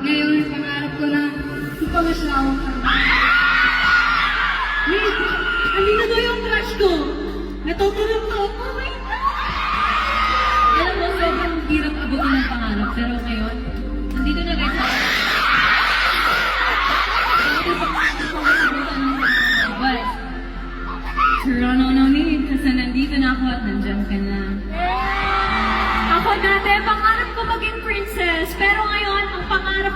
Ngayon, pangarap ko na ipamasawa ka. Wait, andito daw yung crush ko. Natutulog to. Oh my God! Alam mo, sobrang hirap abutin ng pangarap. Pero ngayon, nandito na guys ako. But, Toronto no need kasi nandito na ako at nandyan ka na. Ako dati, pangarap ko maging princess, pero